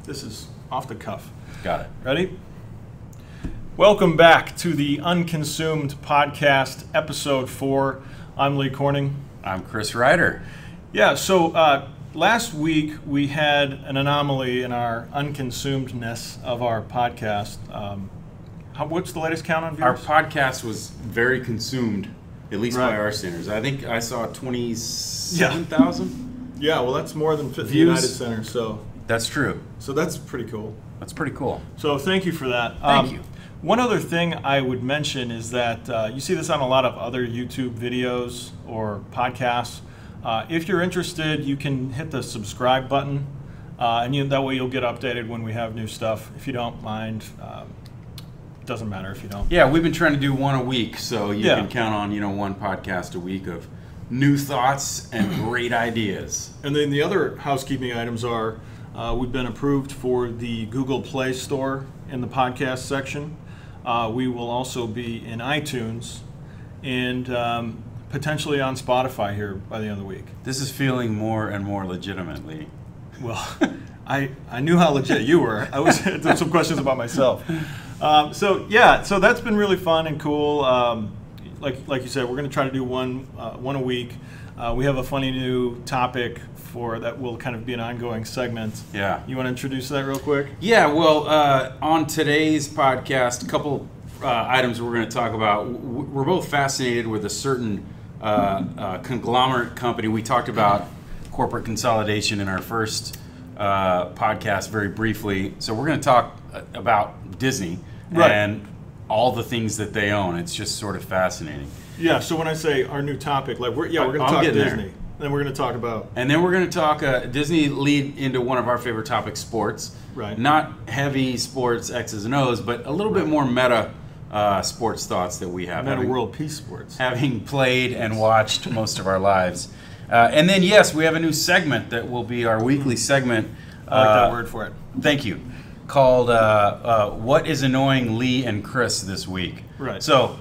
This is off the cuff. Got it. Ready? Welcome back to the Unconsumed podcast, episode 4. I'm Lee Corning. I'm Chris Ryder. Yeah, so last week we had an anomaly in our unconsumedness of our podcast. What's the latest count on viewers? Our podcast was very consumed, at least by our standards. I think I saw 27,000. Yeah, well, that's more than fit the Views. United Center, so That's true. that's pretty cool. That's pretty cool. So thank you for that. Thank you. One other thing I would mention is that you see this on a lot of other YouTube videos or podcasts. If you're interested, you can hit the subscribe button, and that way you'll get updated when we have new stuff. If you don't mind, it doesn't matter if you don't. Yeah, we've been trying to do one a week, so you can count on one podcast a week of new thoughts and great ideas. And then the other housekeeping items are we've been approved for the Google Play Store in the podcast section. We will also be in iTunes and potentially on Spotify here by the end of the week. This is feeling more and more legitimately. Well, I knew how legit you were. I was had some questions about myself. So that's been really fun and cool. Like you said, we're going to try to do one a week. We have a funny new topic that will kind of be an ongoing segment. Yeah. You want to introduce that real quick? Yeah, well, on today's podcast, a couple items we're going to talk about. We're both fascinated with a certain conglomerate company. We talked about corporate consolidation in our first podcast very briefly. So we're going to talk about Disney and all the things that they own. It's just sort of fascinating. Yeah, so when I say our new topic, we're going to talk Disney. Then we're going to talk about... And then we're going to talk Disney lead into one of our favorite topics, sports. Right. Not heavy sports X's and O's, but a little bit more meta sports thoughts that we have. Meta world peace sports. Having played and watched most of our lives. And then, yes, we have a new segment that will be our weekly segment. I like that word for it. Thank you. Called What is Annoying Lee and Chris This Week? Right. So,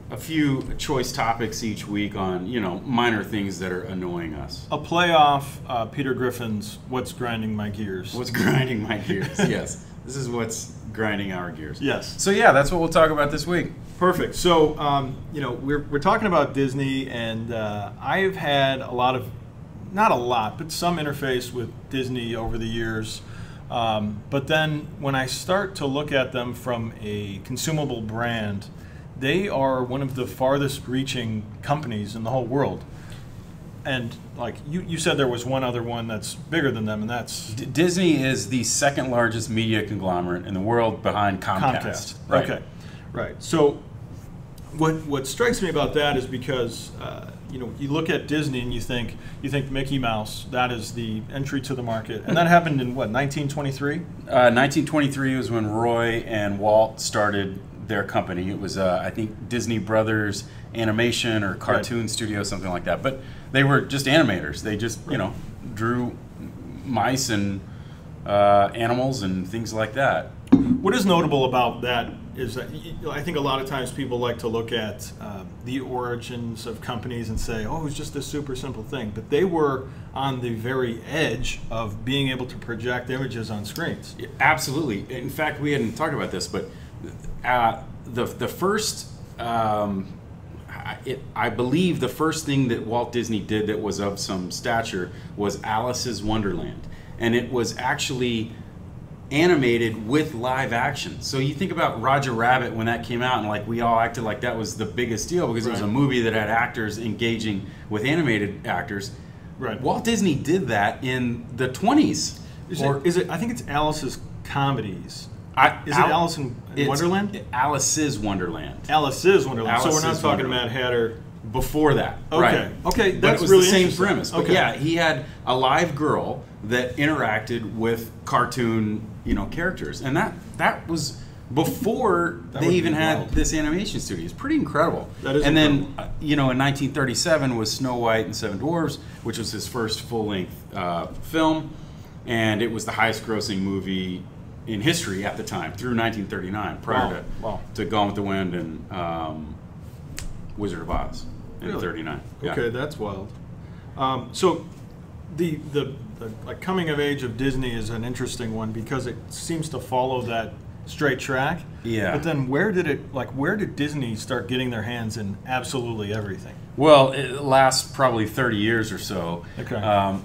a few choice topics each week on, minor things that are annoying us. A playoff Peter Griffin's What's Grinding My Gears. What's grinding my gears, yes. This is what's grinding our gears. Yes. So, yeah, that's what we'll talk about this week. Perfect. So, we're talking about Disney, and I've had not a lot, but some interface with Disney over the years. But then when I start to look at them from a consumable brand, they are one of the farthest reaching companies in the whole world. And like you said, there was one other one that's bigger than them, and that's... Disney is the second largest media conglomerate in the world behind Comcast. Right. Okay, right. So what strikes me about that is because you look at Disney and you think Mickey Mouse, that is the entry to the market, and that happened in what, 1923? 1923 was when Roy and Walt started their company. It was I think Disney Brothers Animation or Cartoon Studio, something like that. But they were just animators. They just drew mice and animals and things like that. What is notable about that is that I think a lot of times people like to look at the origins of companies and say, oh, it's just this super simple thing. But they were on the very edge of being able to project images on screens. Absolutely. In fact, we hadn't talked about this, but the first, I believe the first thing that Walt Disney did that was of some stature was Alice's Wonderland. And it was actually animated with live action. So you think about Roger Rabbit when that came out, and like we all acted like that was the biggest deal because it was a movie that had actors engaging with animated actors. Right. Walt Disney did that in the 20s. Is it? I think it's Alice's Comedies. Is it Alice in Wonderland? Alice's Wonderland. Alice's Wonderland. Alice's so we're not talking Wonderland. Mad Hatter. Before that. Okay. Right. Okay. But That's it was really the same interesting. premise. But yeah, he had a live girl that interacted with cartoon, characters, and that was before they even had this animation studio. It's pretty incredible. That is and incredible. then, in 1937 was Snow White and Seven Dwarfs, which was his first full-length film, and it was the highest-grossing movie in history at the time through 1939, prior to Gone with the Wind and Wizard of Oz in '39. Okay, that's wild. So the the like coming of age of Disney is an interesting one because it seems to follow that straight track. Yeah. But then where did Disney start getting their hands in absolutely everything? Well, it lasts probably 30 years or so. Okay.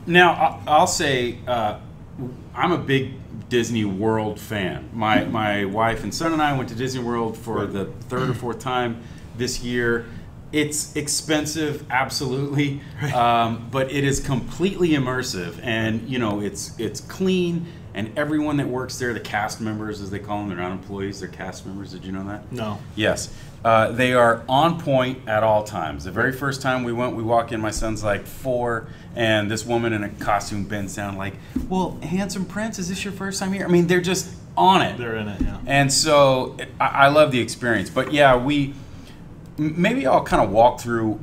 Now, I'll say I'm a big Disney World fan. My wife and son and I went to Disney World for the third or fourth time this year. It's expensive, absolutely, but it is completely immersive, and it's clean. And everyone that works there, the cast members, as they call them, they're not employees, they're cast members. Did you know that? No. Yes. They are on point at all times. The very first time we went, we walk in, my son's like 4, and this woman in a costume bends down like, well, handsome prince, is this your first time here? I mean, they're just on it. They're in it, yeah. And so I love the experience. But yeah, maybe I'll kind of walk through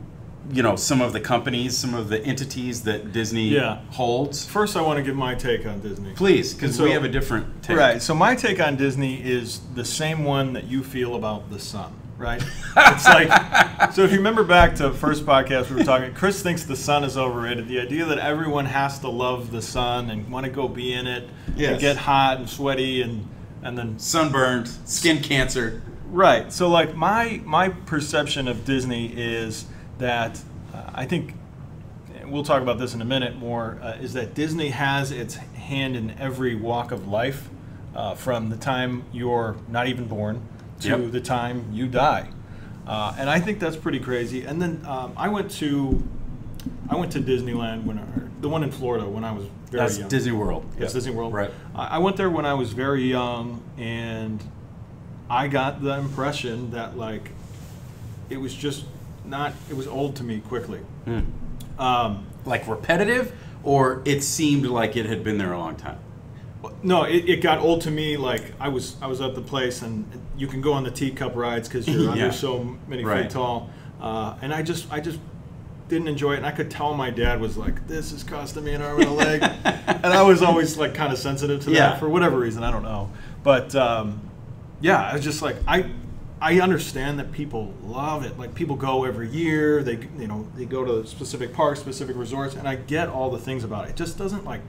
some of the companies, some of the entities that Disney holds. First, I want to give my take on Disney. Please, because we have a different take. Right, so my take on Disney is the same one that you feel about the sun, right? It's like, so if you remember back to the first podcast we were talking, Chris thinks the sun is overrated. The idea that everyone has to love the sun and want to go be in it and get hot and sweaty and then sunburned, skin cancer. Right, so like my perception of Disney is that I think, we'll talk about this in a minute more, is that Disney has its hand in every walk of life, from the time you're not even born to the time you die. And I think that's pretty crazy. And then I went to Disneyland, the one in Florida, when I was very young. That's Disney World. Yes, Disney World. Right. I went there when I was very young, and I got the impression that like it was just it was old to me quickly. Like repetitive, or it seemed like it had been there a long time? No, it got old to me. Like I was at the place, and you can go on the teacup rides because you're under so many feet tall, and I just didn't enjoy it. And I could tell my dad was like, "This is costing me an arm and a leg," and I was always like kind of sensitive to that for whatever reason. I don't know, but I was just like I understand that people love it. Like people go every year. They go to specific parks, specific resorts, and I get all the things about it. It just doesn't like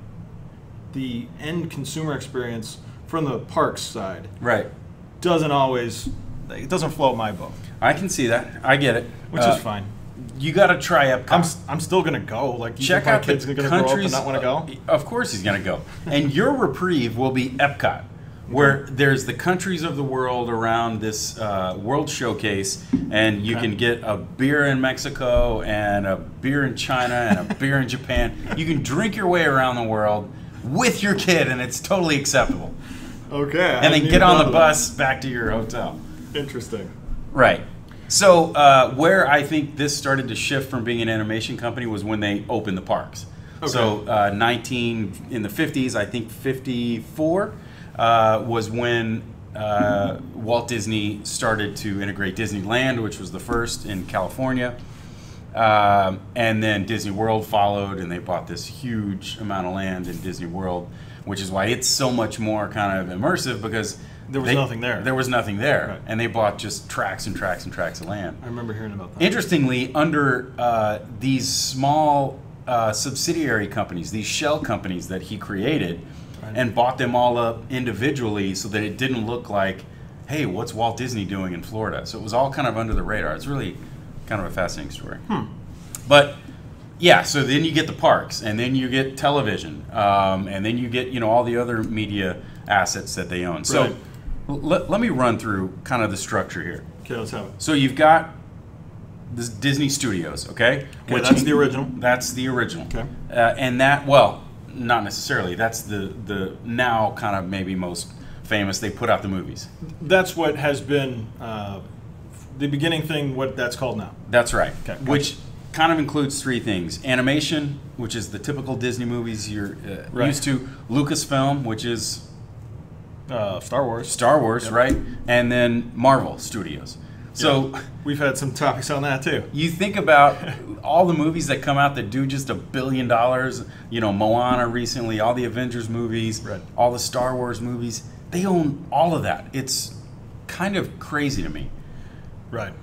the end consumer experience from the parks side. Right. It doesn't float my boat. I can see that. I get it. Which is fine. You got to try Epcot. I'm still gonna go. Like, check out my kid's gonna grow up and not want to go. Of course he's gonna go. And your reprieve will be Epcot, where there's the countries of the world around this world showcase, and you can get a beer in Mexico and a beer in China and a beer in Japan. You can drink your way around the world with your kid, and it's totally acceptable. Okay. And then get on the bus back to your hotel. Interesting. Right. So where I think this started to shift from being an animation company was when they opened the parks. Okay. So in the 50s, I think 54, was when Walt Disney started to integrate Disneyland, which was the first in California. And then Disney World followed, and they bought this huge amount of land in Disney World, which is why it's so much more kind of immersive, because there was nothing there. There was nothing there. Right. And they bought just tracts and tracts and tracts of land. I remember hearing about that. Interestingly, under these small subsidiary companies, these shell companies that he created, and bought them all up individually so that it didn't look like, hey, what's Walt Disney doing in Florida? So it was all kind of under the radar. It's really kind of a fascinating story. But yeah, so then you get the parks, and then you get television, and then you get all the other media assets that they own. So let me run through kind of the structure here. Okay, let's have it. So you've got this Disney Studios, okay? Okay, that's the original. That's the original. Okay. And that, well, not necessarily. That's the now kind of maybe most famous. They put out the movies. That's what has been the beginning thing, what that's called now. That's right. Okay, gotcha. Which kind of includes three things. Animation, which is the typical Disney movies you're used to. Lucasfilm, which is Star Wars. Star Wars, right? And then Marvel Studios. So we've had some topics on that too. You think about all the movies that come out that do just $1 billion, Moana recently, all the Avengers movies, all the Star Wars movies, they own all of that. It's kind of crazy to me. Right.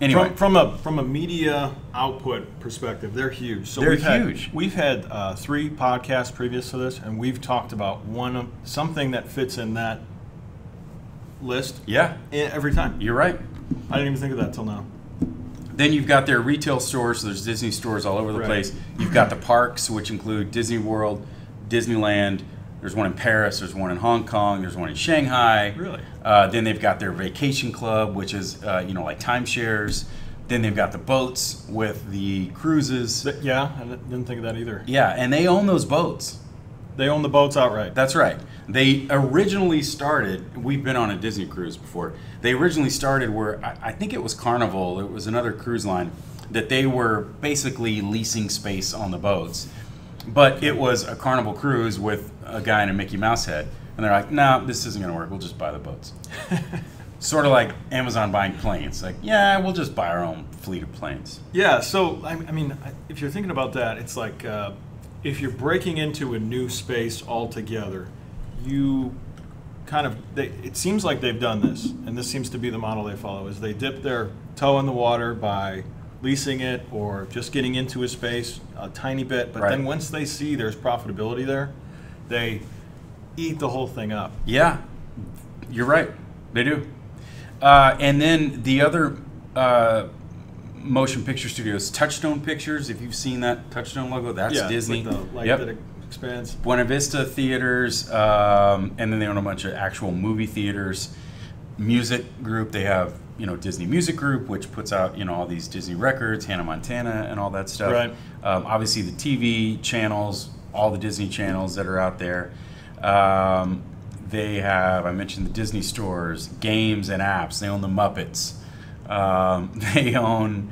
Anyway, from a media output perspective, they're huge. So they're huge. We've had 3 podcasts previous to this, and we've talked about something that fits in that list. Yeah, every time. You're right. I didn't even think of that till now. Then you've got their retail stores. So there's Disney stores all over the place. You've got the parks, which include Disney World, Disneyland. There's one in Paris. There's one in Hong Kong. There's one in Shanghai. Really? Then they've got their vacation club, which is like timeshares. Then they've got the boats with the cruises. Yeah, I didn't think of that either. Yeah, and they own those boats. They own the boats outright. That's right. They originally started, we've been on a Disney cruise before. They originally started where, I think it was Carnival, it was another cruise line, that they were basically leasing space on the boats. But it was a Carnival cruise with a guy in a Mickey Mouse head. And they're like, no, this isn't going to work. We'll just buy the boats. Sort of like Amazon buying planes. Like, yeah, we'll just buy our own fleet of planes. Yeah, so, I mean, if you're thinking about that, it's like if you're breaking into a new space altogether, you kind of, it seems like they've done this, and this seems to be the model they follow, is they dip their toe in the water by leasing it or just getting into a space a tiny bit, but then once they see there's profitability there, they eat the whole thing up. Yeah, you're right. They do. And then the other motion picture studios, Touchstone Pictures, if you've seen that Touchstone logo, that's Disney. It's like the light that expands. Buena Vista Theaters, and then they own a bunch of actual movie theaters. Music group, they have Disney Music Group, which puts out all these Disney records, Hannah Montana, and all that stuff. Right. Obviously, the TV channels, all the Disney channels that are out there. They have, I mentioned the Disney stores, games and apps. They own the Muppets. They own,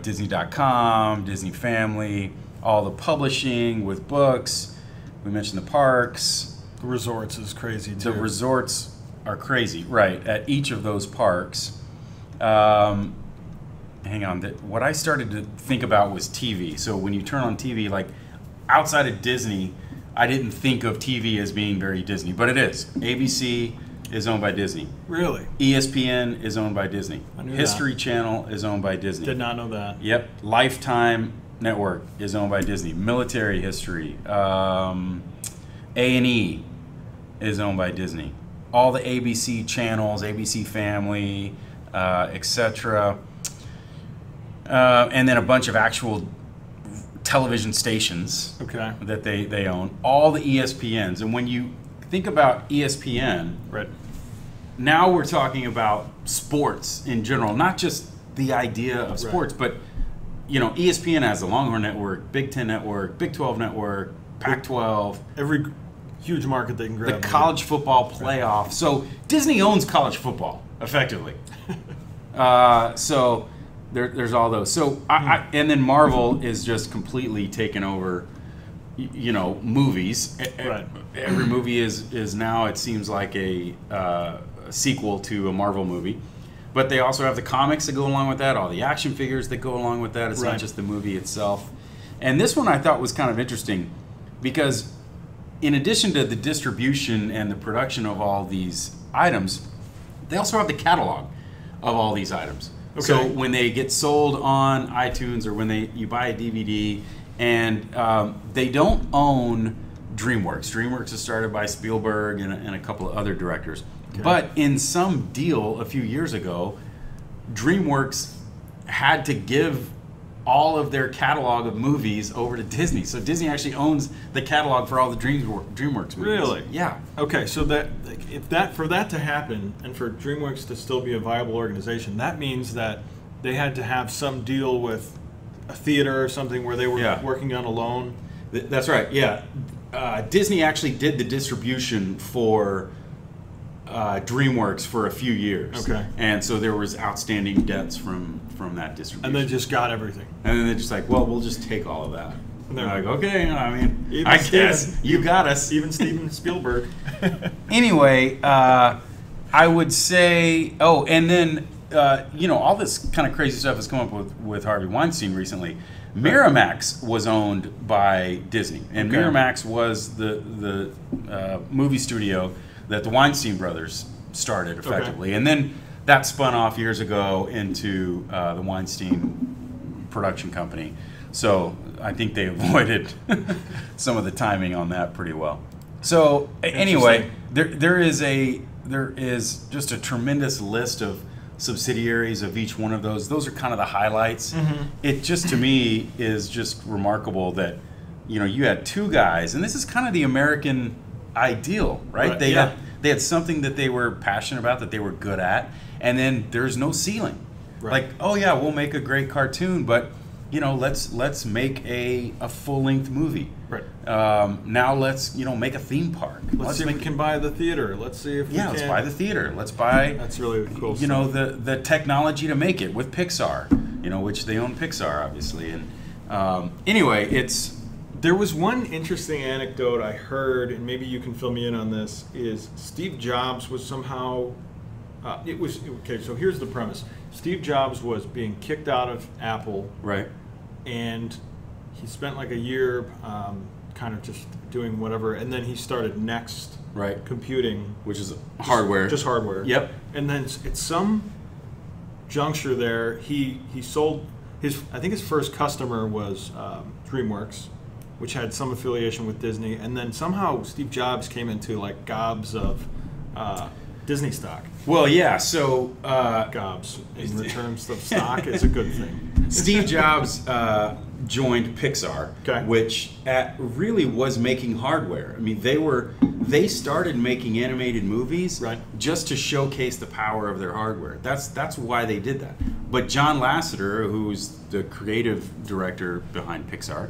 Disney.com, Disney Family, all the publishing with books. We mentioned the parks. The resorts is crazy too. The resorts are crazy, right, at each of those parks. Hang on, what I started to think about was TV. So when you turn on TV, like outside of Disney, I didn't think of TV as being very Disney, but it is. ABC is owned by Disney. Really? ESPN is owned by Disney. I knew History that. Channel is owned by Disney. Did not know that. Yep. Lifetime Network is owned by Disney. Military History. A&E is owned by Disney. All the ABC channels, ABC Family, etc. And then a bunch of actual television stations that they own. All the ESPNs. And when you think about ESPN, right, now we're talking about sports in general, not just the idea of sports, but ESPN has the Longhorn Network, Big Ten Network, Big 12 Network, Pac-12. Every huge market they can grab. The college football playoff. Right. So Disney owns college football, effectively. So there's all those. So and then Marvel is just completely taken over, movies. Right. Every movie is now, it seems like a sequel to a Marvel movie. But they also have the comics that go along with that, all the action figures that go along with that. It's not just the movie itself. And this one I thought was kind of interesting because in addition to the distribution and the production of all these items, they also have the catalog of all these items. Okay. So when they get sold on iTunes or when you buy a DVD, and they don't own DreamWorks. DreamWorks is started by Spielberg and a couple of other directors. Okay. But in some deal a few years ago, DreamWorks had to give all of their catalog of movies over to Disney. So Disney actually owns the catalog for all the DreamWorks movies. Really? Yeah. Okay, so for that to happen and for DreamWorks to still be a viable organization, that means that they had to have some deal with a theater or something where they were working on a loan. That's right. Yeah. Disney actually did the distribution for DreamWorks for a few years. Okay. And so there was outstanding debts from that distribution. And they just got everything. And then they're just like, well, we'll just take all of that. And they're like, okay, I guess you got us. Even Steven Spielberg. Anyway, I would say, and then, all this kind of crazy stuff has come up with Harvey Weinstein recently. Miramax was owned by Disney. And Miramax was the movie studio that the Weinstein brothers started effectively. And then that spun off years ago into the Weinstein production company. So I think they avoided some of the timing on that pretty well. So anyway, there is just a tremendous list of subsidiaries of each one of those. Those are kind of the highlights. It just, to me, is just remarkable that, you know, you had two guys, and this is kind of the American ideal, right? They had something that they were passionate about, that they were good at, and then there's no ceiling. Like, oh yeah, we'll make a great cartoon, but you know, let's make a full-length movie. Now let's, you know, make a theme park. Let's see if we can buy the theater. Let's see if we can. Let's buy the theater. Let's buy. That's really cool. You know, the technology to make it with Pixar. You know, which they own Pixar, obviously. And anyway, there was one interesting anecdote I heard, and maybe you can fill me in on this. Is Steve Jobs was somehow. Okay, so here's the premise. Steve Jobs was being kicked out of Apple. Right. And he spent like a year kind of just doing whatever, and then he started Next Computing. Which is hardware. Just hardware. Yep. And then at some juncture there, he sold I think his first customer was DreamWorks, which had some affiliation with Disney, and then somehow Steve Jobs came into like gobs of Disney stock. Well, yeah, so gobs in terms of stock is a good thing. Steve Jobs joined Pixar, which really was making hardware. I mean, they started making animated movies just to showcase the power of their hardware. That's why they did that. But John Lasseter, who's the creative director behind Pixar,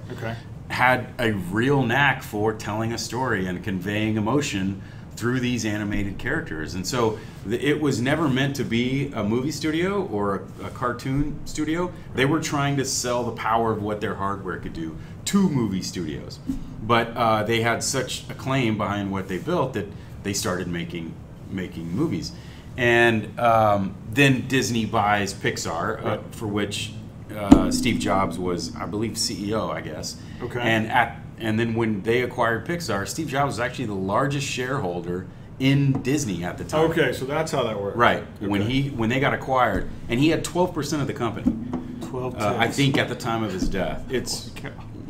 had a real knack for telling a story and conveying emotion through these animated characters. And so it was never meant to be a movie studio or a cartoon studio. They were trying to sell the power of what their hardware could do to movie studios. But they had such acclaim behind what they built that they started making movies. And then Disney buys Pixar, for which Steve Jobs was, I believe, CEO, I guess. And then when they acquired Pixar, Steve Jobs was actually the largest shareholder in Disney at the time. Okay, so that's how that worked. Right. When they got acquired, and he had 12% of the company. 12. I think at the time of his death.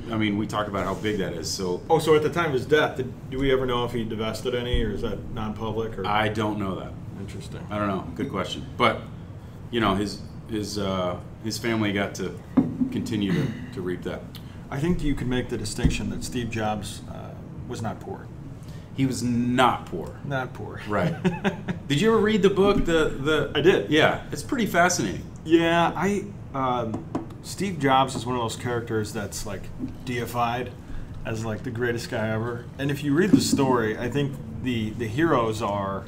I mean, we talked about how big that is. So. Oh, so at the time of his death, do we ever know if he divested any, or is that non-public? Or? I don't know that. Interesting. I don't know. Good question. But you know, his family got to continue to reap that. I think you could make the distinction that Steve Jobs was not poor. He was not poor. Not poor. Right. Did you ever read the book? I did. Yeah, it's pretty fascinating. Yeah, Steve Jobs is one of those characters that's like deified as like the greatest guy ever. And if you read the story, I think the heroes are.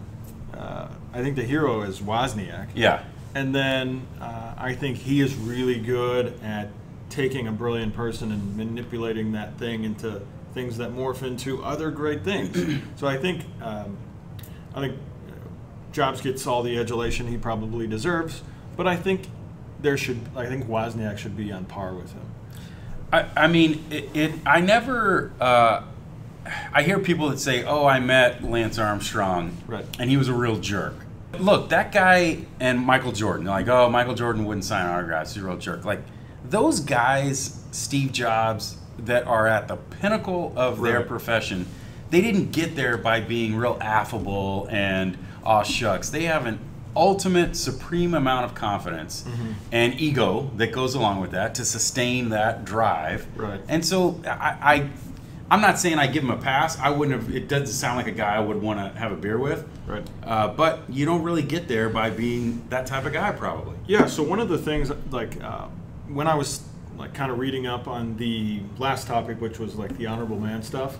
I think the hero is Wozniak. Yeah. And then I think he is really good at taking a brilliant person and manipulating that thing into things that morph into other great things. So I think Jobs gets all the adulation he probably deserves, but I think Wozniak should be on par with him. I mean, I never. I hear people that say, "Oh, I met Lance Armstrong, and he was a real jerk." Look, that guy and Michael Jordan, they're like, "Oh, Michael Jordan wouldn't sign autographs. He's a real jerk." Like those guys, Steve Jobs, that are at the pinnacle of their profession, they didn't get there by being real affable and aw shucks. They have an ultimate, supreme amount of confidence and ego that goes along with that to sustain that drive. And so I'm not saying I give him a pass. I wouldn't have. It doesn't sound like a guy I would want to have a beer with. But you don't really get there by being that type of guy, probably. Yeah. So one of the things, like when I was like kind of reading up on the last topic, which was like the honorable man stuff.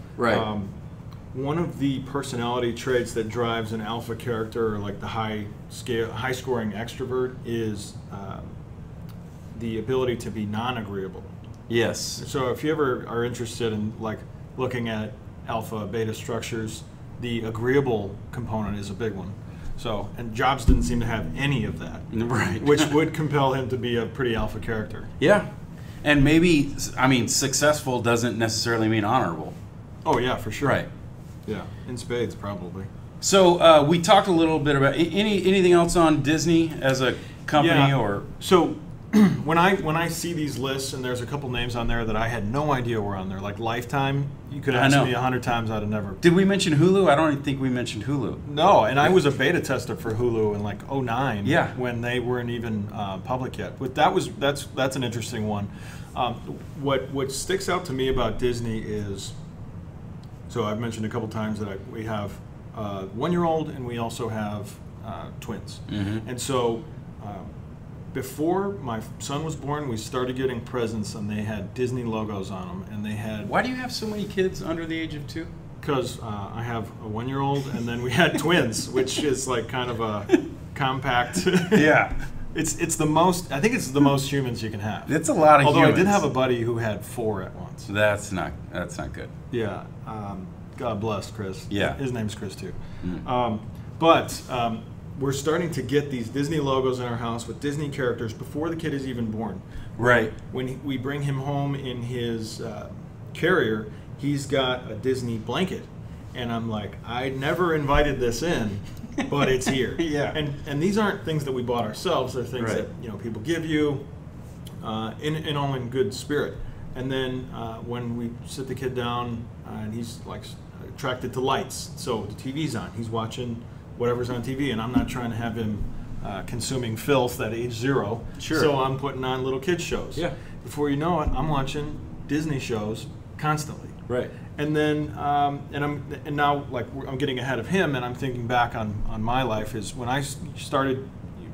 One of the personality traits that drives an alpha character, or like the high scoring extrovert, is the ability to be non-agreeable. Yes. So if you ever are interested in like looking at alpha beta structures, the agreeable component is a big one. So, and Jobs didn't seem to have any of that, which would compel him to be a pretty alpha character. Yeah, and maybe, I mean, successful doesn't necessarily mean honorable. Oh yeah, for sure. Right. Yeah, in spades probably. So we talked a little bit about anything else on Disney as a company, or so. When I see these lists, and there's a couple names on there that I had no idea were on there, like Lifetime, you could ask me 100 times, I'd have never. Did we mention Hulu? I don't even think we mentioned Hulu. No, and I was a beta tester for Hulu in like '09, yeah, when they weren't even public yet. But that's an interesting one. What sticks out to me about Disney is, so I've mentioned a couple times that we have a 1-year-old and we also have twins, and so. Before my son was born, we started getting presents, and they had Disney logos on them, and they had. Why do you have so many kids under the age of 2? Because I have a 1-year-old, and then we had twins, which is like kind of a compact. Yeah, it's the most. I think it's the most humans you can have. It's a lot of. Although humans. I did have a buddy who had 4 at once. That's not good. Yeah, God bless Chris. Yeah, his name's Chris too. But. We're starting to get these Disney logos in our house with Disney characters before the kid is even born. Right. When we bring him home in his carrier, he's got a Disney blanket. And I'm like, I never invited this in, but it's here. Yeah. And these aren't things that we bought ourselves. They're things right. that people give you in all in good spirit. And then when we sit the kid down and he's like attracted to lights, so the TV's on, he's watching whatever's on TV, and I'm not trying to have him consuming filth at age 0. Sure. So I'm putting on little kids shows. Yeah. Before you know it, I'm watching Disney shows constantly. Right. And then now like I'm getting ahead of him, and I'm thinking back on my life is when I started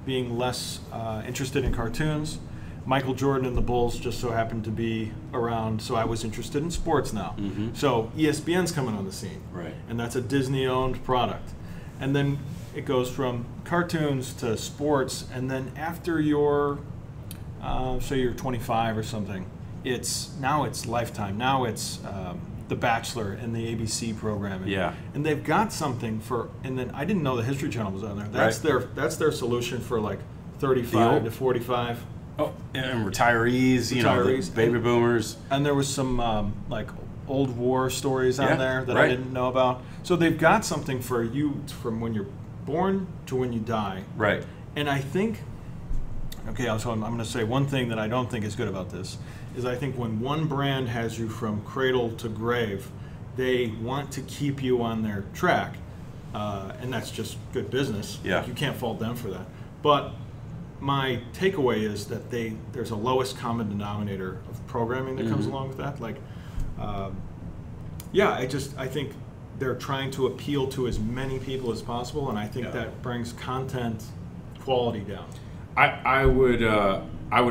being less interested in cartoons. Michael Jordan and the Bulls just so happened to be around, so I was interested in sports now. So ESPN's coming on the scene. Right. And that's a Disney-owned product. And then it goes from cartoons to sports, and then after you're, say you're 25 or something, now it's Lifetime. Now it's The Bachelor and the ABC programming. Yeah. And they've got something for, and then I didn't know the History Channel was on there. That's their solution for like 35 to 45. Oh, and retarees, the baby boomers. And there was some like old war stories on there that right. I didn't know about. So they've got something for you from when you're born to when you die. Right. And I think, so I'm going to say one thing that I don't think is good about this is I think when one brand has you from cradle to grave, they want to keep you on their track. And that's just good business. Yeah. Like, you can't fault them for that. But my takeaway is that there's a lowest common denominator of programming that comes along with that. Like, I think they're trying to appeal to as many people as possible, and I think that brings content quality down. I would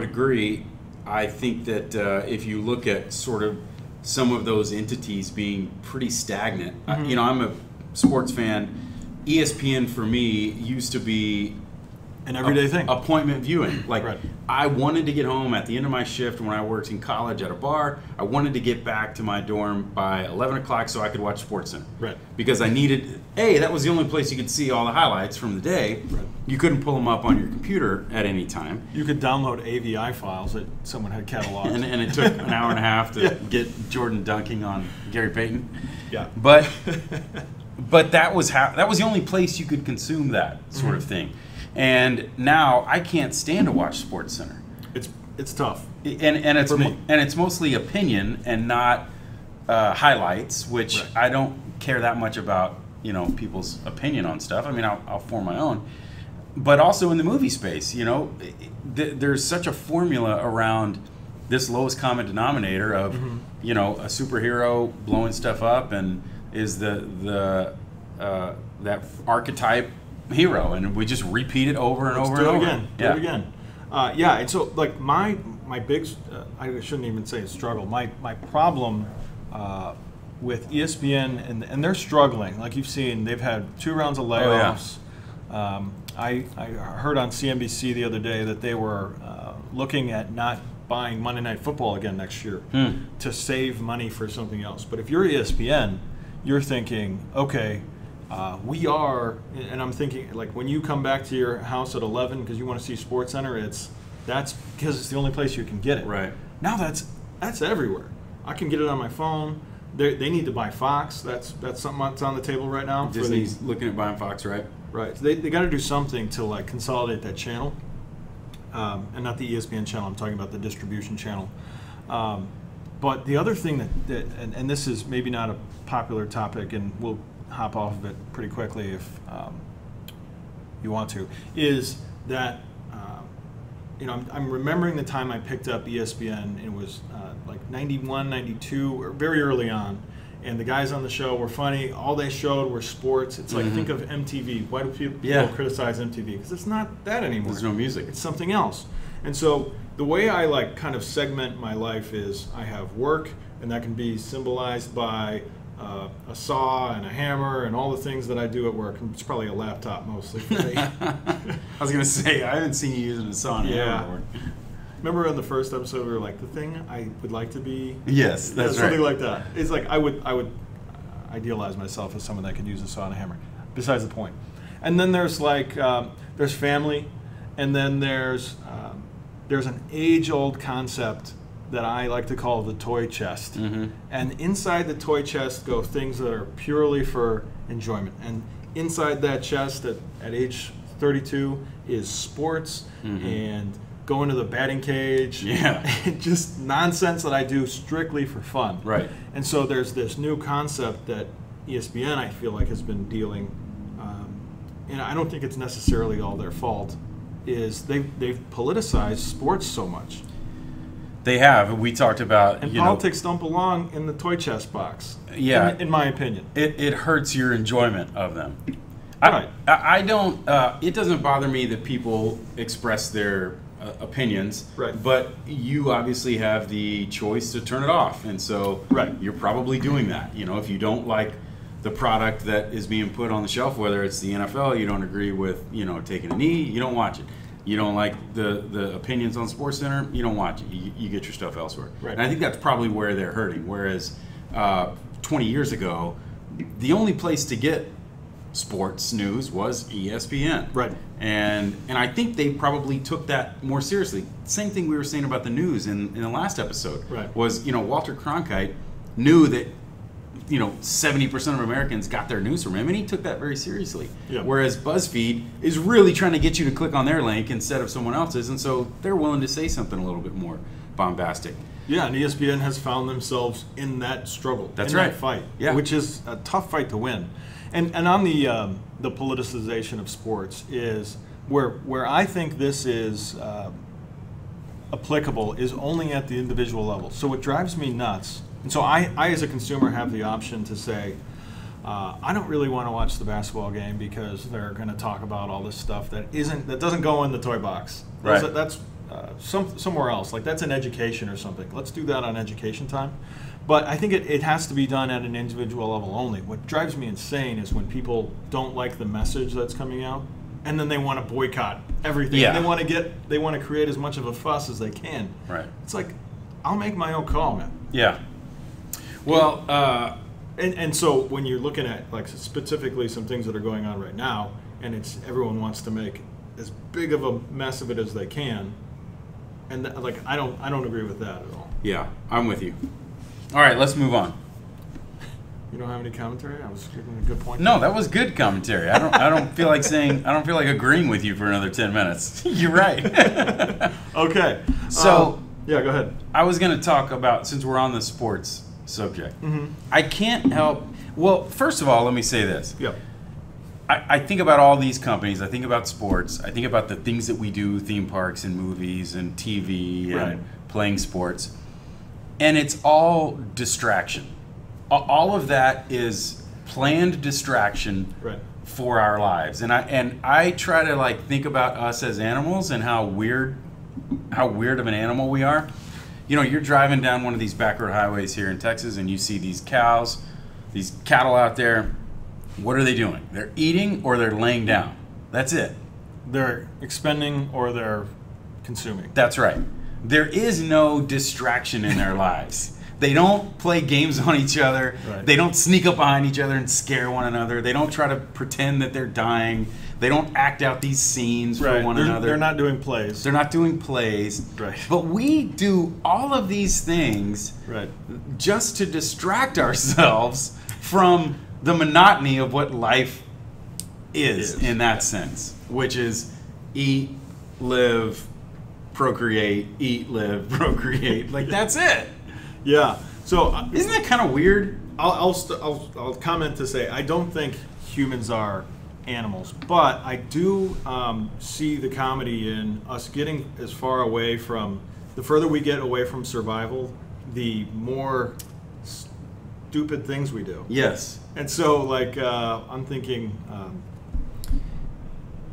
agree. I think that if you look at sort of some of those entities being pretty stagnant, I'm a sports fan. ESPN for me used to be an everyday thing. Appointment viewing. Like, right. I wanted to get home at the end of my shift when I worked in college at a bar. I wanted to get back to my dorm by 11 o'clock so I could watch SportsCenter. Right. Because I needed, that was the only place you could see all the highlights from the day. Right. You couldn't pull them up on your computer at any time. You could download AVI files that someone had cataloged. and it took an hour and a half to get Jordan dunking on Gary Payton. Yeah. But that was the only place you could consume that sort of thing. And now I can't stand to watch SportsCenter. It's tough. And it's mostly opinion and not highlights, which right. I don't care that much about. People's opinion on stuff. I mean, I'll form my own. But also in the movie space, there's such a formula around this lowest common denominator of a superhero blowing stuff up and is that archetype hero, and we just repeat it over and over and over again. Do it again. And so like my big, I shouldn't even say struggle. My problem with ESPN, and they're struggling. Like you've seen, they've had 2 rounds of layoffs. I heard on CNBC the other day that they were looking at not buying Monday Night Football again next year to save money for something else. But if you're ESPN, you're thinking, okay, we are, and I'm thinking, like, when you come back to your house at 11 because you want to see SportsCenter, that's because it's the only place you can get it. Right. Now that's everywhere. I can get it on my phone. they need to buy Fox. That's something that's on the table right now. Disney's looking at buying Fox, right? Right. So they got to do something to like consolidate that channel, and not the ESPN channel. I'm talking about the distribution channel. But the other thing and this is maybe not a popular topic, and we'll hop off of it pretty quickly if you want to, is that I'm remembering the time I picked up ESPN. It was like 91, 92, or very early on. And the guys on the show were funny. All they showed were sports. It's like, think of MTV. Why do people criticize MTV? Because it's not that anymore. There's no music. It's something else. And so the way I like kind of segment my life is I have work, and that can be symbolized by a saw and a hammer and all the things that I do at work. It's probably a laptop mostly for me. I was going to say, I haven't seen you using a saw and a hammer before. Remember in the first episode we were like, the thing I would like to be? Yes, that's something right. like that. It's like I would idealize myself as someone that could use a saw and a hammer. Besides the point. And then there's like there's family, and then there's an age-old concept that I like to call the toy chest. And inside the toy chest go things that are purely for enjoyment. And inside that chest at age 32 is sports and going to the batting cage, just nonsense that I do strictly for fun. Right. And so there's this new concept that ESPN, I feel like, has been dealing, and I don't think it's necessarily all their fault, is they've politicized sports so much. They have. We talked about, and politics don't belong in the toy chest box. Yeah, in my opinion, it hurts your enjoyment of them. Right. I don't. It doesn't bother me that people express their opinions, right? But you obviously have the choice to turn it off, and so you're probably doing that. If you don't like the product that is being put on the shelf, whether it's the NFL, you don't agree with taking a knee, you don't watch it. You don't like the opinions on SportsCenter, you don't watch it. You get your stuff elsewhere. Right. And I think that's probably where they're hurting. Whereas 20 years ago, the only place to get sports news was ESPN. Right. And I think they probably took that more seriously. Same thing we were saying about the news in the last episode. Right. Was, Walter Cronkite knew that 70% of Americans got their news from him, and he took that very seriously. Yeah. Whereas BuzzFeed is really trying to get you to click on their link instead of someone else's, and so they're willing to say something a little bit more bombastic. Yeah, and ESPN has found themselves in that struggle. That's in right. That fight. Yeah. Which is a tough fight to win. And on the politicization of sports is where I think this is applicable is only at the individual level. So it drives me nuts. And so I as a consumer have the option to say, I don't really want to watch the basketball game because they're going to talk about all this stuff that doesn't go in the toy box. Right. That's somewhere else. Like that's an education or something. Let's do that on education time. But I think it has to be done at an individual level only. What drives me insane is when people don't like the message that's coming out, and then they want to boycott everything. Yeah. They want to create as much of a fuss as they can. Right. It's like, I'll make my own call, man. Yeah. Well, and so when you're looking at like specifically some things that are going on right now, and everyone wants to make as big of a mess of it as they can, and I don't agree with that at all. Yeah, I'm with you. All right, let's move on. You don't have any commentary? I was giving a good point. No, that was good commentary. I don't feel like agreeing with you for another 10 minutes. You're right. Okay. So yeah, go ahead. I was going to talk about, since we're on the sports subject, Mm-hmm. I can't help. Well, first of all, let me say this. Yeah. I think about all these companies. I think about sports. I think about the things that we do, theme parks and movies and TV and Right. playing sports. And it's all distraction. All of that is planned distraction Right. for our lives. And I try to think about us as animals and how weird of an animal we are. You're driving down one of these back road highways here in Texas and you see these cows, these cattle out there. What are they doing? They're eating or they're laying down. That's it. They're expending or they're consuming. That's right. There is no distraction in their lives. They don't play games on each other. Right. They don't sneak up behind each other and scare one another. They don't try to pretend that they're dying. They don't act out these scenes for one another. They're not doing plays. They're not doing plays. Right. But we do all of these things just to distract ourselves from the monotony of what life is in that sense, which is eat, live, procreate, eat, live, procreate. Like, that's it. Yeah. So isn't that kind of weird? I'll comment to say I don't think humans are animals, but I do see the comedy in us getting as far away from, the further we get away from survival, the more stupid things we do. Yes. And so, like, I'm thinking,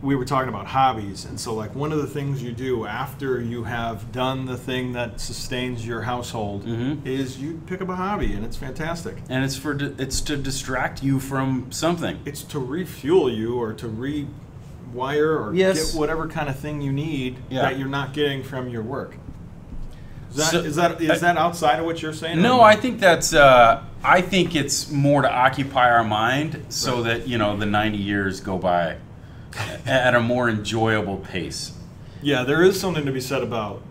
we were talking about hobbies, and so, like, one of the things you do after you have done the thing that sustains your household is you pick up a hobby, and it's fantastic. And it's to distract you from something. It's to refuel you, or to rewire, or get whatever kind of thing you need that you're not getting from your work. Is that outside of what you're saying? No, I think that's. I think it's more to occupy our mind so that the 90 years go by at a more enjoyable pace. Yeah, there is something to be said about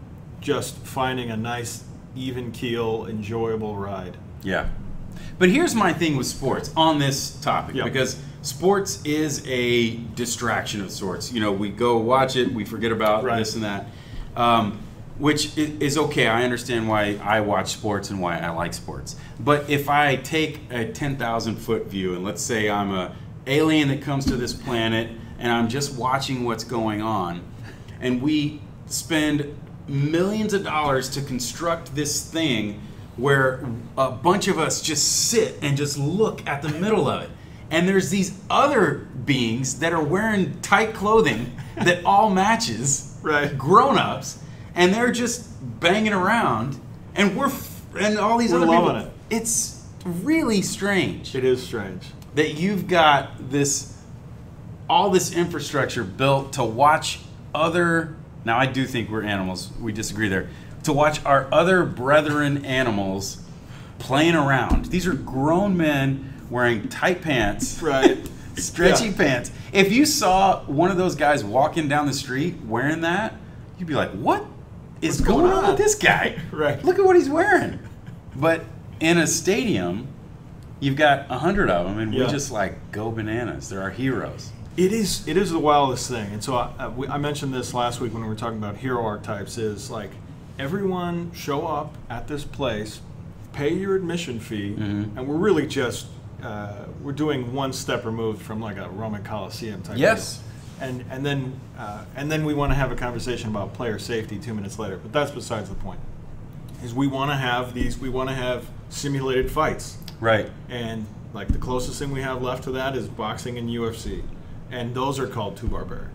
just finding a nice, even keel, enjoyable ride. Yeah. But here's my thing with sports on this topic, because sports is a distraction of sorts. We go watch it, we forget about this and that, which is okay. I understand why I watch sports and why I like sports. But if I take a 10,000-foot view, and let's say I'm an alien that comes to this planet, and I'm just watching what's going on, and we spend millions of dollars to construct this thing where a bunch of us just sit and just look at the middle of it. And there's these other beings that are wearing tight clothing that all matches, grown-ups, and they're just banging around, and and all these other people. Loving it. It's really strange. It is strange that you've got all this infrastructure built to watch other. Now, I do think we're animals. We disagree there. To watch our other brethren animals playing around. These are grown men wearing tight pants, stretchy pants. If you saw one of those guys walking down the street wearing that, you'd be like, "What is going on with this guy? Look at what he's wearing." But in a stadium, you've got 100 of them, and we just like go bananas. They're our heroes. It is the wildest thing. And so I mentioned this last week when we were talking about hero archetypes, is like, everyone show up at this place, pay your admission fee, and we're really just, we're doing one step removed from like a Roman Coliseum type deal. And then we want to have a conversation about player safety 2 minutes later. But that's besides the point. Is we want to have simulated fights. And like the closest thing we have left to that is boxing and UFC. And those are called too barbaric.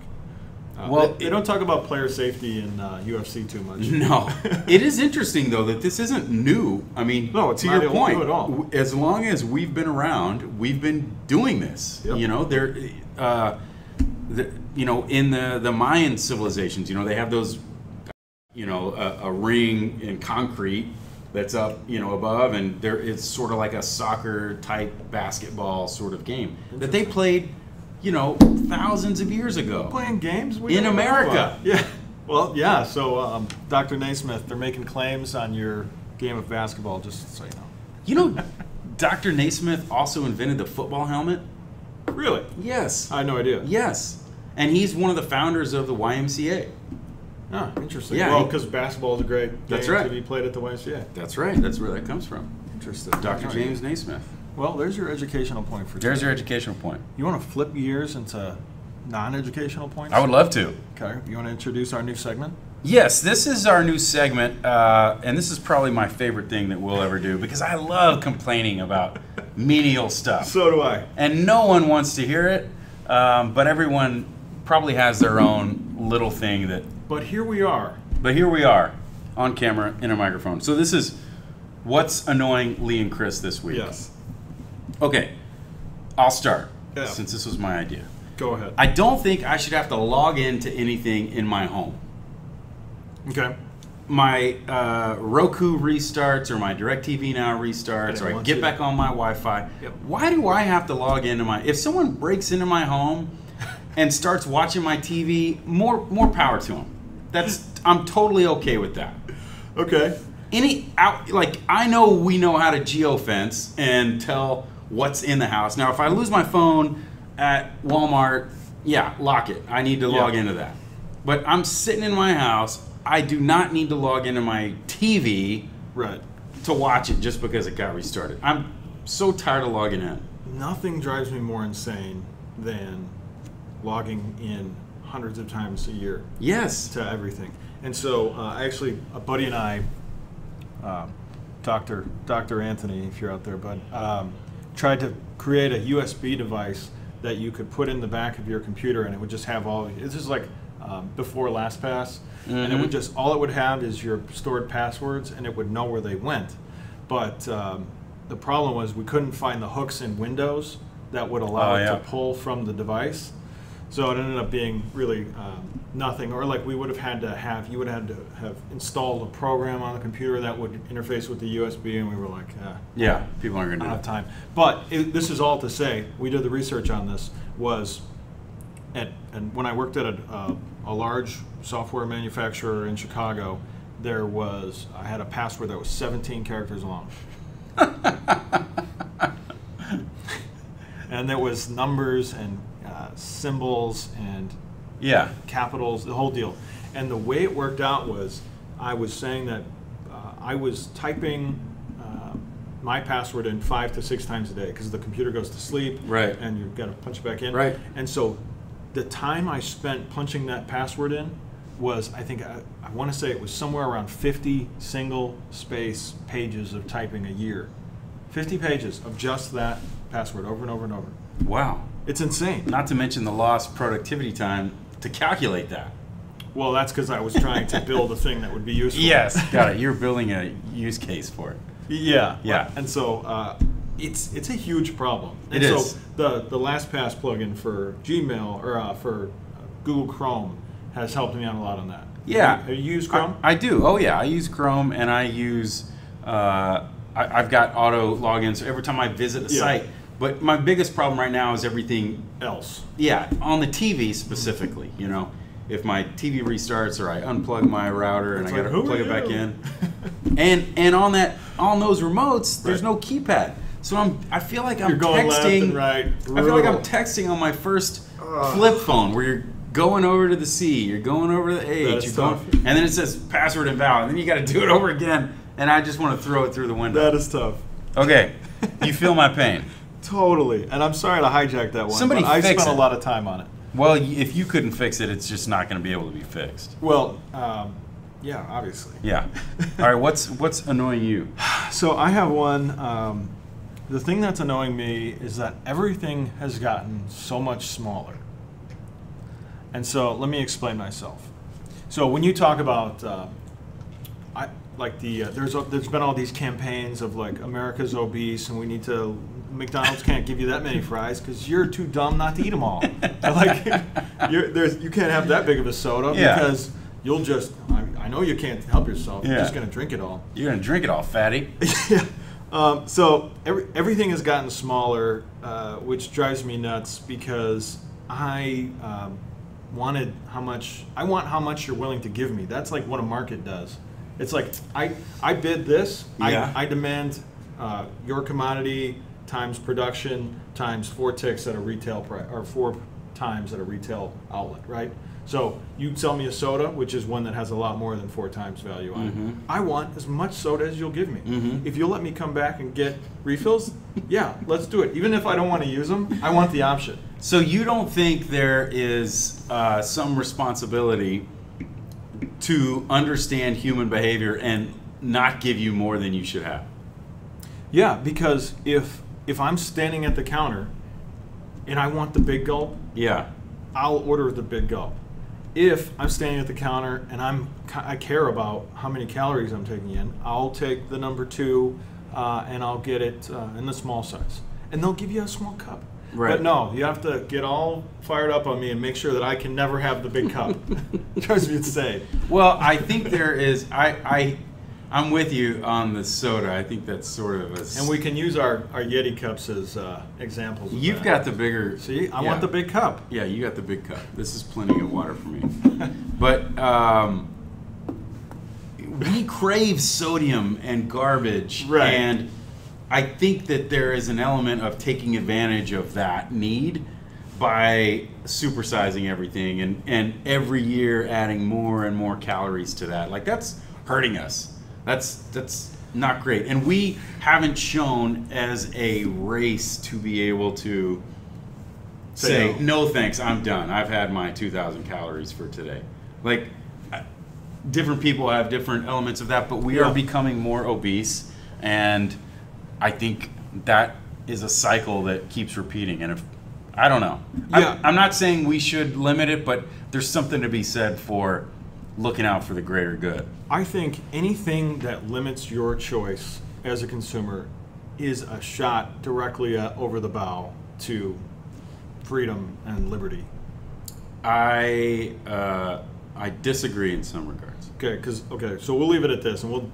They don't talk about player safety in UFC too much. No. It is interesting, though, that this isn't new. I mean, no, it's to not your point, new at all. As long as we've been around, we've been doing this. In the Mayan civilizations, they have those, a ring in concrete that's up, above, and it's sort of like a soccer type basketball sort of game that they played, thousands of years ago. Playing games in America. Yeah. Well, yeah. So, Dr. Naismith, they're making claims on your game of basketball, just so you know. Dr. Naismith also invented the football helmet. Really? Yes. I had no idea. Yes. And he's one of the founders of the YMCA. Oh, interesting. Yeah, well, because basketball is a great game to be played at the YMCA. That's right. That's where that comes from. Interesting. Dr. James Naismith. Well, there's your educational point for today. There's your educational point. You want to flip gears into non-educational points? I would love to. Okay. You want to introduce our new segment? Yes, this is our new segment, and this is probably my favorite thing that we'll ever do, because I love complaining about menial stuff. So do I. And no one wants to hear it, but everyone probably has their own little thing that... But here we are. On camera, in a microphone. So this is What's Annoying Lee and Chris this week. Yes. Okay, I'll start, since this was my idea. Go ahead. I don't think I should have to log into anything in my home. Okay. my Roku restarts or my DirecTV Now restarts, or I get back on my Wi-Fi. Yep. Why do I have to log into my? If someone breaks into my home and starts watching my TV, more power to them. I'm totally okay with that. Okay. I know we know how to geofence and tell what's in the house. Now, if I lose my phone at Walmart, yeah, lock it. I need to log into that. But I'm sitting in my house. I do not need to log into my TV to watch it just because it got restarted. I'm so tired of logging in. Nothing drives me more insane than logging in hundreds of times a year. Yes. To everything. And so actually, a buddy and I, Dr. Anthony, if you're out there, bud, tried to create a USB device that you could put in the back of your computer, and it would just have it's just like before LastPass. And it would just, all it would have is your stored passwords, and it would know where they went. But the problem was we couldn't find the hooks in Windows that would allow it to pull from the device. So it ended up being really nothing. Or like you would have had to have installed a program on the computer that would interface with the USB, and we were like, yeah, people aren't going to do that. that. Time. But this is all to say, we did the research on this, and when I worked at a large software manufacturer in Chicago, I had a password that was 17 characters long. And there was numbers and symbols and capitals, the whole deal. And the way it worked out was, I was saying that I was typing my password in 5 to 6 times a day because the computer goes to sleep, and you've got to punch it back in. And so the time I spent punching that password in was, I think, I want to say it was somewhere around 50 single space pages of typing a year. 50 pages of just that password over and over and over. Wow. It's insane. Not to mention the lost productivity time to calculate that. Well, that's because I was trying to build a thing that would be useful. Yes, got it. You're building a use case for it. Yeah. Yeah. And so it's a huge problem. And it so is. the LastPass plugin for Gmail or for Google Chrome has helped me out a lot on that. Yeah. Have you used Chrome? I do. Oh yeah, I use Chrome, and I use I've got auto logins every time I visit a site. But my biggest problem right now is everything else. Yeah, on the TV specifically. You know, if my TV restarts or I unplug my router and I got to plug it back in, and on those remotes, there's no keypad. So I feel like I'm going texting. left and right. I feel like I'm texting on my first flip phone where you're going over to the C, you're going over to the H, and then it says password invalid, and then you got to do it over again, and I just want to throw it through the window. That is tough. Okay, you feel my pain. Totally, and I'm sorry to hijack that one. Somebody but I fix spent it. a lot of time on it. Well, if you couldn't fix it, it's just not going to be able to be fixed. Well, yeah, obviously. Yeah. All right. What's annoying you? So I have one. The thing that's annoying me is that everything has gotten so much smaller. And so let me explain myself. So when you talk about, there's been all these campaigns of like America's obese and we need to. McDonald's can't give you that many fries because you're too dumb not to eat them all. Like, you can't have that big of a soda because you'll just. I know you can't help yourself. You're just going to drink it all. You're going to drink it all, fatty. Yeah. So everything has gotten smaller, which drives me nuts because I want how much you're willing to give me. That's like what a market does. It's like I bid this. Yeah. I demand your commodity times production times 4 ticks at a retail price, or 4 times at a retail outlet, right? So you sell me a soda, which is one that has a lot more than 4 times value on it. I want as much soda as you'll give me. If you'll let me come back and get refills, yeah, let's do it. Even if I don't want to use them, I want the option. So you don't think there is some responsibility to understand human behavior and not give you more than you should have? Yeah, because if I'm standing at the counter and I want the big gulp, I'll order the big gulp. If I'm standing at the counter and I care about how many calories I'm taking in, I'll take the number 2 and I'll get it in the small size. And they'll give you a small cup. Right. But no, you have to get all fired up on me and make sure that I can never have the big cup. It drives me insane. Well, I think there is. I'm with you on the soda. I think that's sort of a. And we can use our Yeti cups as examples. Of You've that. got the bigger. See, I want the big cup. Yeah, you got the big cup. This is plenty of water for me. But we crave sodium and garbage, Right. and I think that there is an element of taking advantage of that need by supersizing everything and every year adding more and more calories to that. Like, that's hurting us. That's not great. And we haven't shown as a race to be able to say, no thanks, I'm done. I've had my 2,000 calories for today. Like, different people have different elements of that, but we are becoming more obese, and I think that is a cycle that keeps repeating. And if I don't know, I'm not saying we should limit it, but there's something to be said for looking out for the greater good. I think anything that limits your choice as a consumer is a shot directly over the bow to freedom and liberty. I disagree in some regards. Okay, so we'll leave it at this, and we'll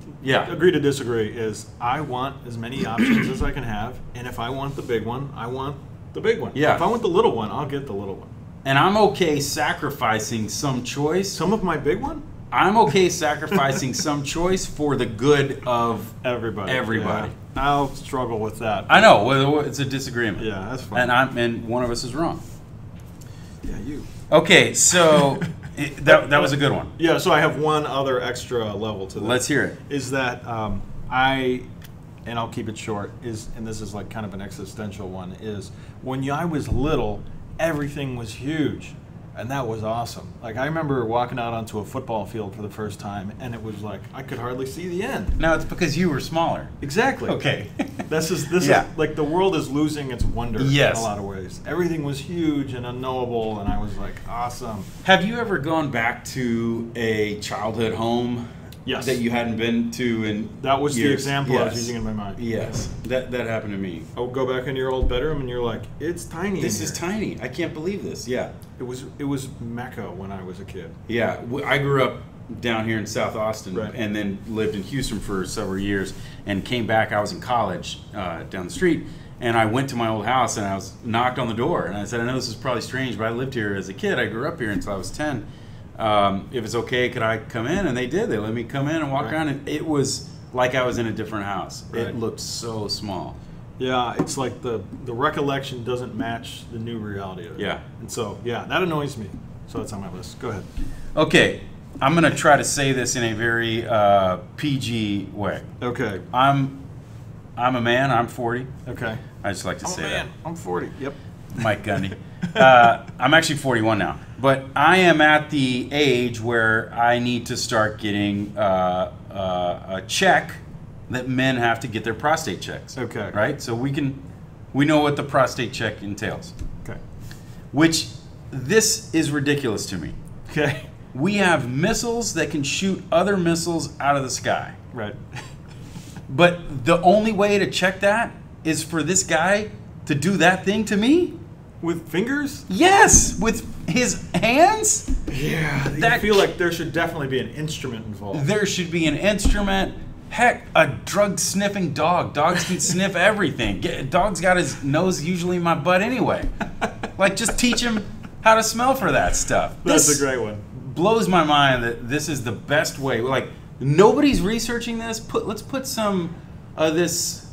agree to disagree. Is I want as many options as I can have, and if I want the big one, I want the big one. Yeah. If I want the little one, I'll get the little one. And I'm okay sacrificing some choice. Some of my big one? I'm okay sacrificing some choice for the good of everybody. Yeah. I'll struggle with that. I know. Well, it's a disagreement. Yeah, that's fine. And one of us is wrong. Yeah, you. Okay, so that was a good one. Yeah, so I have one other extra level to this. Let's hear it. Is that and I'll keep it short, and this is like kind of an existential one, is when I was little, everything was huge. And that was awesome. Like, I remember walking out onto a football field for the first time, and it was like, I could hardly see the end. No, it's because you were smaller. Exactly. Okay. This is like the world is losing its wonder in a lot of ways. Everything was huge and unknowable, and I was like, awesome. Have you ever gone back to a childhood home that you hadn't been to in That was years? the example I was using in my mind. Yes. That happened to me. I would go back into your old bedroom, and you're like, it's tiny. This is tiny. I can't believe this. Yeah. It was Mecca when I was a kid. Yeah. I grew up down here in South Austin, right, and then lived in Houston for several years, and came back. I was in college down the street, and I went to my old house, and I was knocked on the door, and I said, I know this is probably strange, but I lived here as a kid. I grew up here until I was 10. If it's okay, could I come in? And they did. They let me come in and walk around, and it was like I was in a different house. Right. It looked so small. Yeah, it's like the recollection doesn't match the new reality of it. Yeah. And so, that annoys me. So that's on my list. Go ahead. Okay. I'm going to try to say this in a very PG way. Okay. I'm a man. I'm 40. Okay. I just like to say that. I'm 40. Yep. Mike Gundy. I'm actually 41 now. But I am at the age where I need to start getting a check that men have to get their prostate checks. Okay. Right? So we know what the prostate check entails. Okay. Which, this is ridiculous to me. Okay. We have missiles that can shoot other missiles out of the sky. Right. But the only way to check that is for this guy to do that thing to me? With fingers? Yes, with his hands? Yeah, I feel like there should definitely be an instrument involved. There should be an instrument. Heck, a drug-sniffing dog. Dogs can sniff everything. Dog's got his nose usually in my butt anyway. Like, just teach him how to smell for that stuff. That's a great one. Blows my mind that this is the best way. Like, nobody's researching this. Let's put some of this,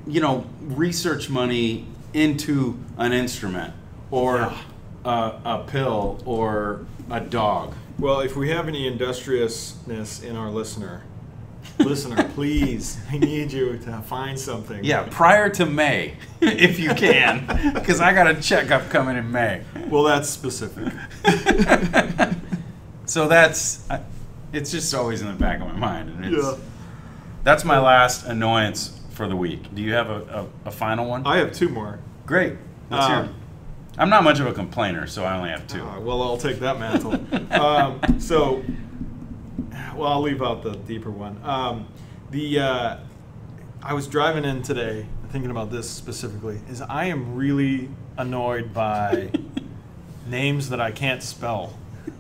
research money into an instrument or a pill or a dog. Well, if we have any industriousness in our listener, please, I need you to find something. Yeah, prior to May, if you can, because I got a checkup coming in May. Well, that's specific. So it's just always in the back of my mind. And that's my last annoyance for the week. Do you have a final one? I have two more. Great. Let's hear it. I'm not much of a complainer, so I only have two. Well, I'll take that mantle. I'll leave out the deeper one. I was driving in today thinking about this specifically, is I am really annoyed by names that I can't spell,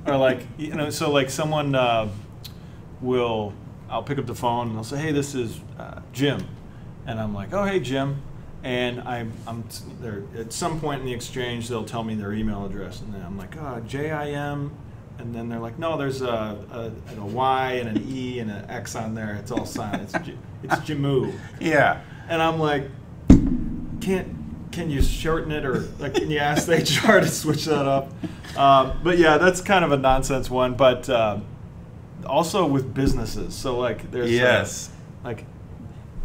or like, you know, so like someone I'll pick up the phone and they'll say, hey, this is Jim, and I'm like, oh, hey, Jim, and I'm there at some point in the exchange they'll tell me their email address, and then I'm like, oh, JIM, and then they're like, no, there's a Y and an E and an X on there. It's all silent. It's Jimu. Yeah. And I'm like, can you shorten it, or like, can you ask the HR to switch that up? But yeah, that's kind of a nonsense one. But also with businesses, so like there's like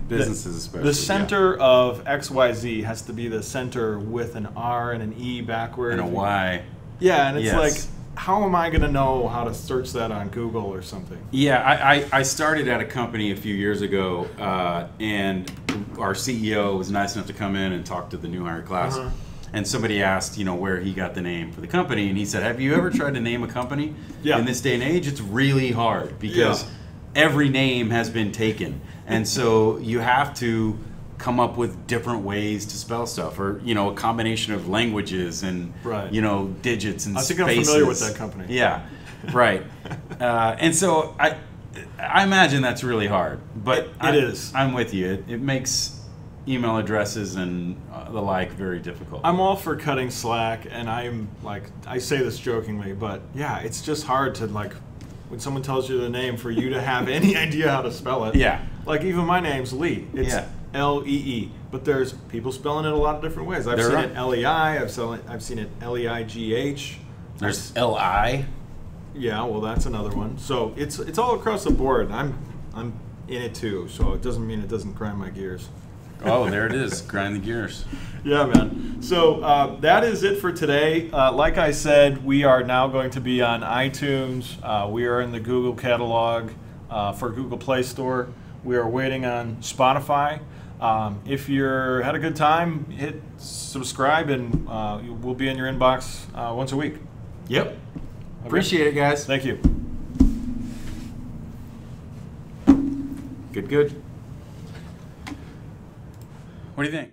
businesses especially. The center of XYZ has to be the center with an R and an E backward And a Y. Yeah, and it's like, how am I going to know how to search that on Google or something? Yeah, I started at a company a few years ago, and our CEO was nice enough to come in and talk to the new hire class. And somebody asked, you know, where he got the name for the company, and he said, "Have you ever tried to name a company? In this day and age, it's really hard because every name has been taken, and so you have to come up with different ways to spell stuff, or you know, a combination of languages and you know, digits and spaces." I think I'm familiar with that company. Yeah, right. And so I imagine that's really hard, but it is. I'm with you. It makes email addresses and the like very difficult. I'm all for cutting slack, and I'm like, I say this jokingly, but yeah, it's just hard to, like, when someone tells you the name, for you to have any idea how to spell it. Yeah. Like, even my name's Lee. It's L-E-E, but there's people spelling it a lot of different ways. I've seen it L-E-I, I've seen it L-E-I-G-H. There's L-I. Yeah, well, that's another one. So it's all across the board. I'm in it too, so it doesn't mean it doesn't grind my gears. Oh, there it is. Grind the gears. Yeah, man. So that is it for today. Like I said, we are now going to be on iTunes. We are in the Google catalog for Google Play Store. We are waiting on Spotify. If you had a good time, hit subscribe, and we'll be in your inbox once a week. Yep. Okay. Appreciate it, guys. Thank you. Good. What do you think?